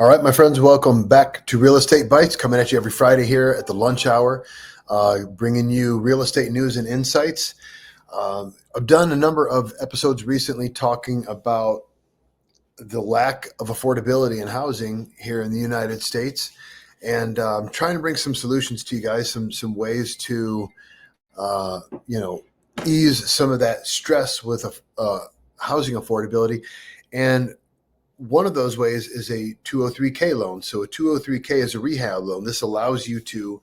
All right, my friends, welcome back to Real Estate Bites, coming at you every Friday here at the lunch hour, bringing you real estate news and insights. I've done a number of episodes recently talking about the lack of affordability in housing here in the United States, and I'm trying to bring some solutions to you guys, some ways to, uh, you know, ease some of that stress with housing affordability. And one of those ways is a 203K loan. So a 203K is a rehab loan. This allows you to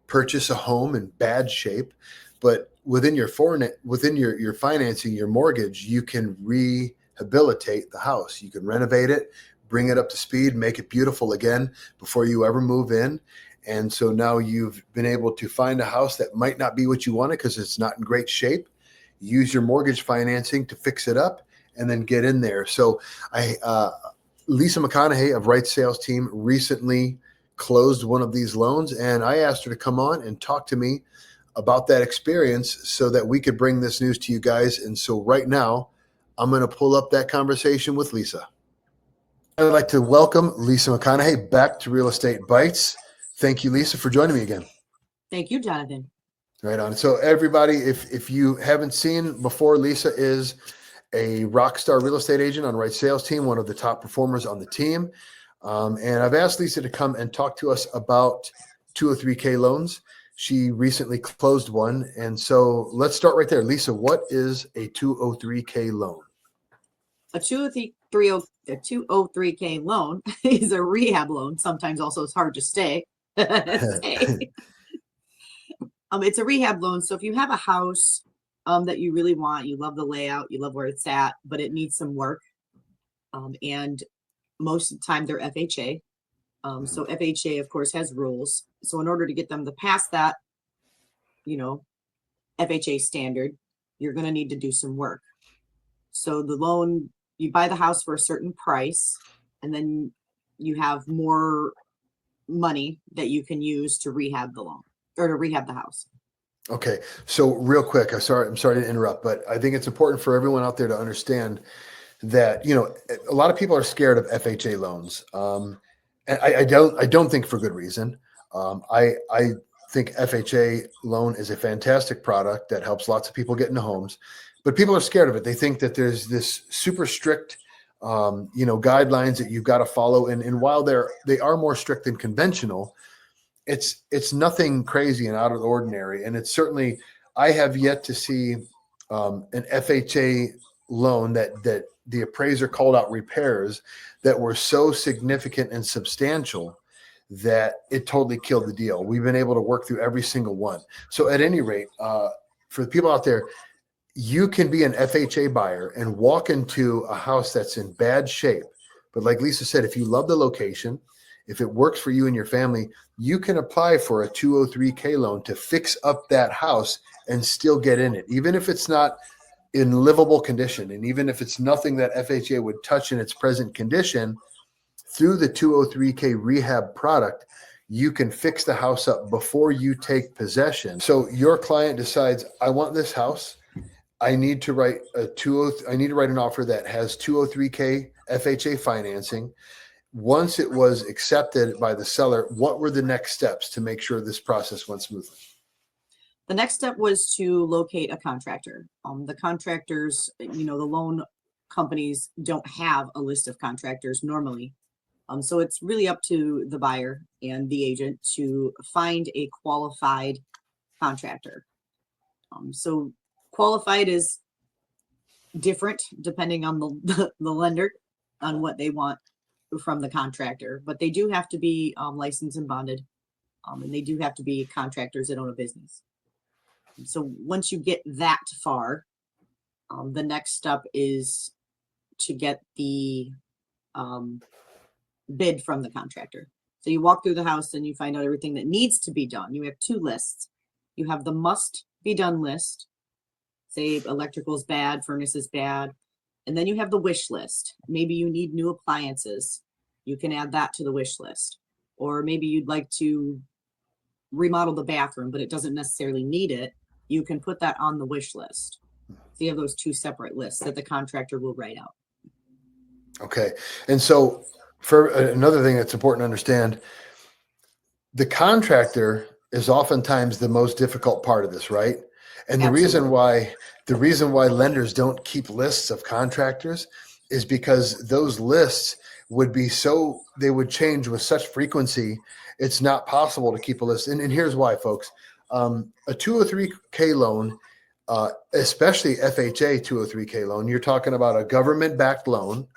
purchase a home in bad shape, but within your financing, your mortgage, you can rehabilitate the house. You can renovate it, bring it up to speed, make it beautiful again before you ever move in. And so now you've been able to find a house that might not be what you wanted because it's not in great shape. Use your mortgage financing to fix it up and then get in there. So Lisa McConaughey of Right Sales Team recently closed one of these loans, and I asked her to come on and talk to me about that experience so that we could bring this news to you guys. And so right now, I'm going to pull up that conversation with Lisa. I'd like to welcome Lisa McConaughey back to Real Estate Bites. Thank you, Lisa, for joining me again. Thank you, Jonathan. Right on. So everybody, if you haven't seen before, Lisa is a rock star real estate agent on Right Sales Team, one of the top performers on the team. And I've asked Lisa to come and talk to us about 203K loans. She recently closed one. And so let's start right there. Lisa, what is a 203K loan? A 203K loan is a rehab loan. Sometimes also it's hard to stay. It's a rehab loan. So if you have a house that you really want, you love the layout, you love where it's at, but it needs some work. And most of the time they're FHA. So FHA, of course, has rules. So in order to get them to pass that, FHA standard, you're going to need to do some work. So the loan, you buy the house for a certain price, and then you have more money that you can use to rehab the loan or to rehab the house. Okay. So real quick, I'm sorry to interrupt, but I think it's important for everyone out there to understand that, a lot of people are scared of FHA loans. And I don't think for good reason. I think FHA loan is a fantastic product that helps lots of people get into homes, but people are scared of it. They think that there's this super strict, guidelines that you've got to follow. And while they are more strict than conventional, it's nothing crazy and out of the ordinary. And it's certainly, I have yet to see an FHA loan that the appraiser called out repairs that were so significant and substantial that it totally killed the deal. We've been able to work through every single one. So at any rate, for the people out there, you can be an FHA buyer and walk into a house that's in bad shape. But like Lisa said, if you love the location, if it works for you and your family, you can apply for a 203K loan to fix up that house and still get in it, even if it's not in livable condition. And even if it's nothing that FHA would touch in its present condition, through the 203K rehab product, you can fix the house up before you take possession. So your client decides, I want this house. I need to write an offer that has 203K FHA financing. Once it was accepted by the seller, what were the next steps to make sure this process went smoothly? The next step was to locate a contractor. The contractors, the loan companies don't have a list of contractors normally. So it's really up to the buyer and the agent to find a qualified contractor. So qualified is different depending on the lender on what they want from the contractor, but they do have to be licensed and bonded, and they do have to be contractors that own a business. So once you get that far, the next step is to get the bid from the contractor. So you walk through the house and you find out everything that needs to be done. You have two lists. You have the must be done list. Say electrical is bad, furnace is bad. And then you have the wish list. Maybe you need new appliances. You can add that to the wish list. Or maybe you'd like to remodel the bathroom, but it doesn't necessarily need it. You can put that on the wish list. So you have those two separate lists that the contractor will write out. Okay. And so For another thing that's important to understand, the contractor is oftentimes the most difficult part of this, right? And Absolutely. the reason why lenders don't keep lists of contractors is because those lists would be they would change with such frequency. It's not possible to keep a list. And here's why, folks. A 203K loan, especially FHA 203K loan, you're talking about a government backed loan.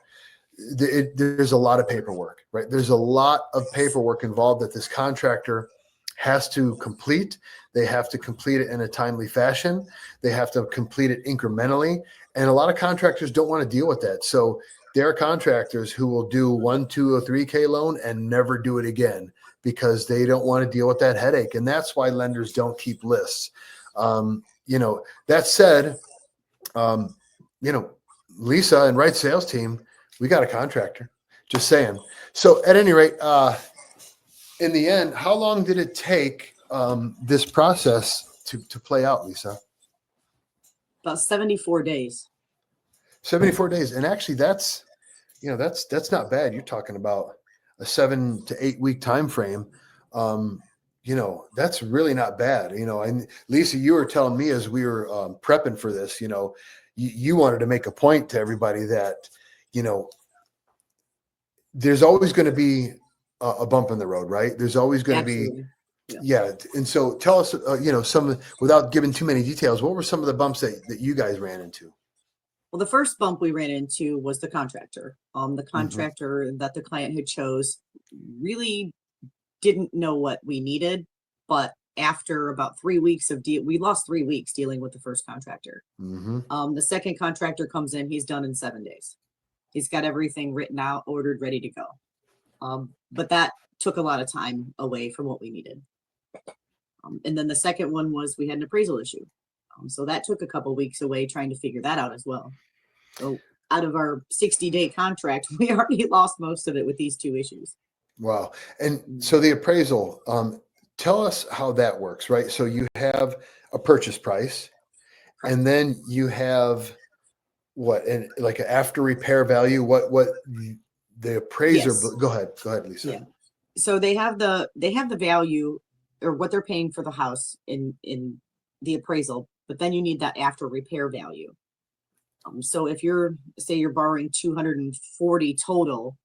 There's a lot of paperwork, right? There's a lot of paperwork involved that this contractor has to complete. They have to complete it in a timely fashion. They have to complete it incrementally. And a lot of contractors don't want to deal with that. So there are contractors who will do 1, 2, or 3K loan and never do it again because they don't want to deal with that headache. And that's why lenders don't keep lists. That said, um, you know, Lisa and Right Sales Team, we got a contractor. Just saying. So at any rate, in the end, how long did it take this process to play out, Lisa? About 74 days. 74 days. And actually that's not bad. You're talking about a 7 to 8 week time frame. That's really not bad. And Lisa, you were telling me as we were prepping for this, you wanted to make a point to everybody that, there's always going to be a bump in the road, right? There's always going to be, Absolutely. yeah. And so tell us, some, without giving too many details, what were some of the bumps that you guys ran into? Well, the first bump we ran into was the contractor. The Hmm. contractor that the client had chose really didn't know what we needed, but after about 3 weeks we lost 3 weeks dealing with the first contractor. Hmm. The second contractor comes in, he's done in 7 days. He's got everything written out, ordered, ready to go. But that took a lot of time away from what we needed. And then the second one was we had an appraisal issue. So that took a couple weeks away trying to figure that out as well. So out of our 60-day contract, we already lost most of it with these two issues. Wow. And so the appraisal, tell us how that works, right? So you have a purchase price, Correct. and then you have what, and like an after repair value, what the appraiser, Yes. go ahead, Lisa. Yeah. So they have the value or what they're paying for the house in the appraisal, but then you need that after repair value. So if you're borrowing 240 total,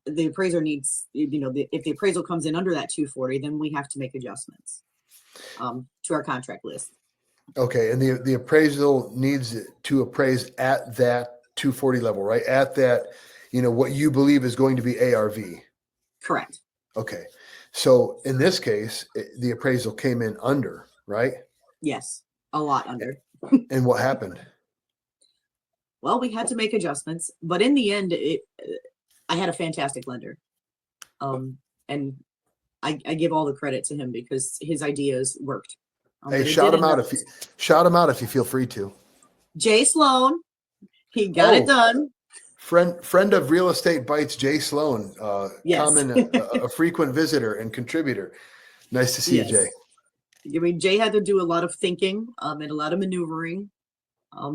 the appraiser needs, if the appraisal comes in under that 240, then we have to make adjustments to our contract list. Okay. And the appraisal needs to appraise at that 240 level, right? At that, what you believe is going to be ARV. Correct. Okay. So in this case, the appraisal came in under, right? Yes. A lot under. And what happened? Well, we had to make adjustments, but in the end, I had a fantastic lender. And I give all the credit to him because his ideas worked. Hey, shout him out if you feel free to. Jay Sloan, he got it done. Friend of Real Estate Bites, Jay Sloan, Yes. a frequent visitor and contributor. Nice to see you, Jay. I mean, Jay had to do a lot of thinking and a lot of maneuvering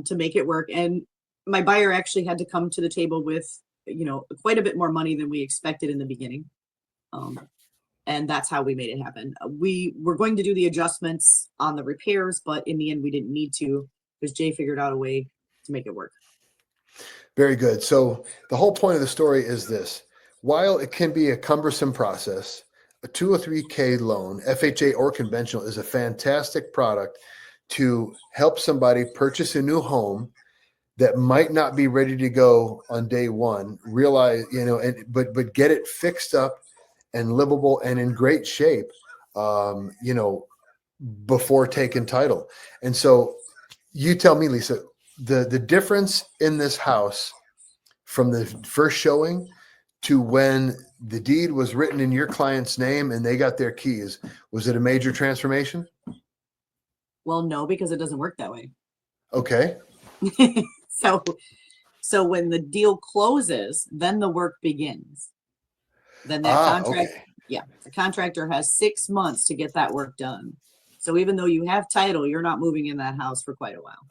to make it work. And my buyer actually had to come to the table with, quite a bit more money than we expected in the beginning. And that's how we made it happen. We were going to do the adjustments on the repairs, but in the end, we didn't need to because Jay figured out a way to make it work. Very good. So the whole point of the story is this. While it can be a cumbersome process, a 203K loan, FHA or conventional, is a fantastic product to help somebody purchase a new home that might not be ready to go on day one, realize, but get it fixed up and livable and in great shape, before taking title. And so you tell me, Lisa, the difference in this house from the first showing to when the deed was written in your client's name and they got their keys, was it a major transformation? Well, no, because it doesn't work that way. Okay. So when the deal closes, then the work begins. Then that contract, okay. The contractor has 6 months to get that work done. So even though you have title, you're not moving in that house for quite a while.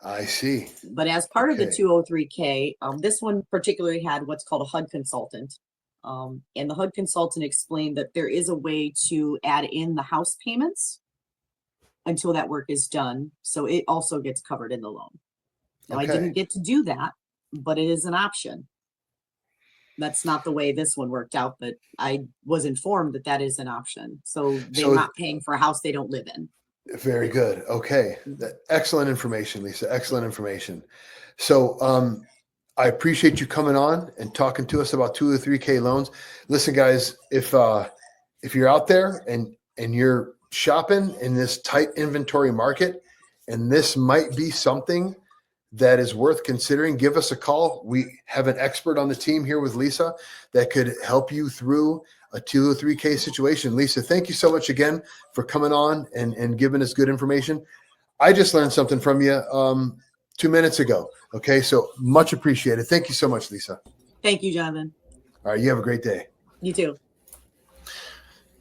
I see. But as part of the 203K, this one particularly had what's called a HUD consultant. And the HUD consultant explained that there is a way to add in the house payments until that work is done. So it also gets covered in the loan. Now, I Okay. didn't get to do that, but it is an option. That's not the way this one worked out, but I was informed that that is an option. So they're So not paying for a house they don't live in. very good. Okay. Excellent information, Lisa. Excellent information. So I appreciate you coming on and talking to us about 203K loans. Listen, guys, if you're out there and you're shopping in this tight inventory market, and this might be something that is worth considering, give us a call. We have an expert on the team here with Lisa that could help you through a 203K situation. Lisa, thank you so much again for coming on and giving us good information. I just learned something from you 2 minutes ago. Okay, so much appreciated. Thank you so much, Lisa. Thank you, Jonathan. All right, you have a great day. You too.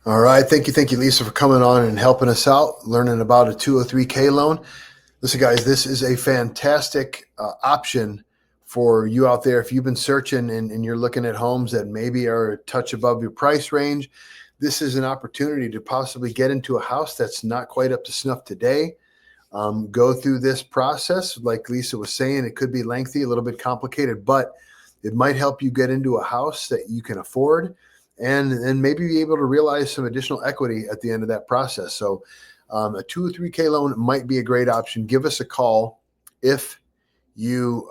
All right, thank you, Lisa, for coming on and helping us out, learning about a 203K loan. Listen, guys, this is a fantastic option for you out there. If you've been searching and you're looking at homes that maybe are a touch above your price range, this is an opportunity to possibly get into a house that's not quite up to snuff today. Go through this process. Like Lisa was saying, it could be lengthy, a little bit complicated, but it might help you get into a house that you can afford and maybe be able to realize some additional equity at the end of that process. So a 2 or 3K loan might be a great option. Give us a call if you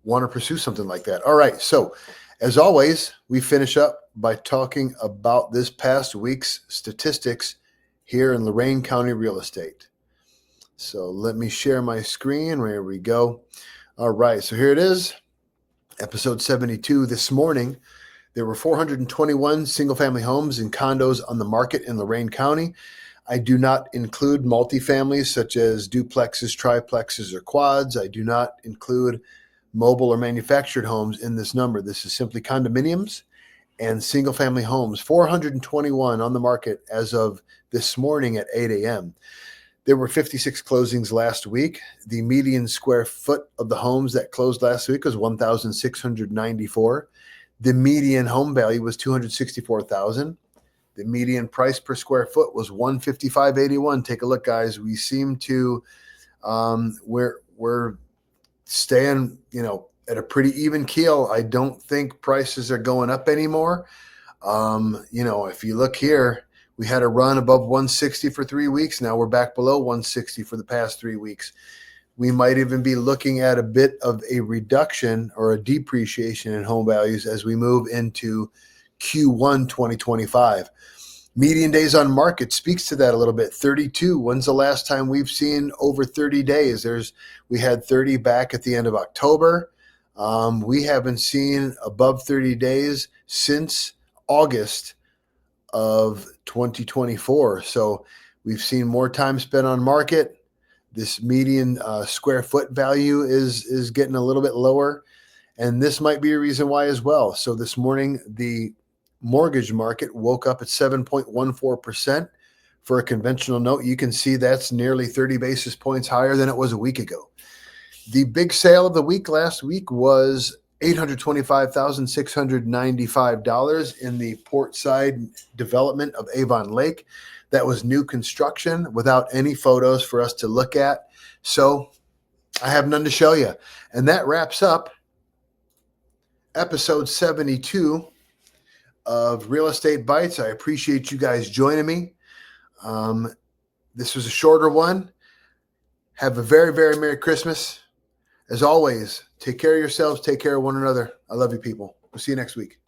want to pursue something like that. All right. So as always, we finish up by talking about this past week's statistics here in Lorain County real estate. So let me share my screen. There we go. All right. So here it is. Episode 72. This morning, there were 421 single-family homes and condos on the market in Lorain County. I do not include multifamilies such as duplexes, triplexes, or quads. I do not include mobile or manufactured homes in this number. This is simply condominiums and single-family homes. 421 on the market as of this morning at 8 a.m. There were 56 closings last week. The median square foot of the homes that closed last week was 1,694. The median home value was $264,000. The median price per square foot was $155.81. Take a look, guys. We seem to we're staying, at a pretty even keel. I don't think prices are going up anymore. If you look here, we had a run above 160 for 3 weeks. Now we're back below 160 for the past 3 weeks. We might even be looking at a bit of a reduction or a depreciation in home values as we move into Q1 2025. Median days on market speaks to that a little bit. 32. When's the last time we've seen over 30 days? We had 30 back at the end of October. We haven't seen above 30 days since August of 2024. So we've seen more time spent on market. This median square foot value is getting a little bit lower. And this might be a reason why as well. So this morning, the mortgage market woke up at 7.14% for a conventional note. You can see that's nearly 30 basis points higher than it was a week ago. The big sale of the week last week was $825,695 in the Portside development of Avon Lake. That was new construction without any photos for us to look at. So I have none to show you. And that wraps up episode 72 of Real Estate Bites. I appreciate you guys joining me. This was a shorter one. Have a very, very Merry Christmas. As always, take care of yourselves. Take care of one another. I love you, people. We'll see you next week.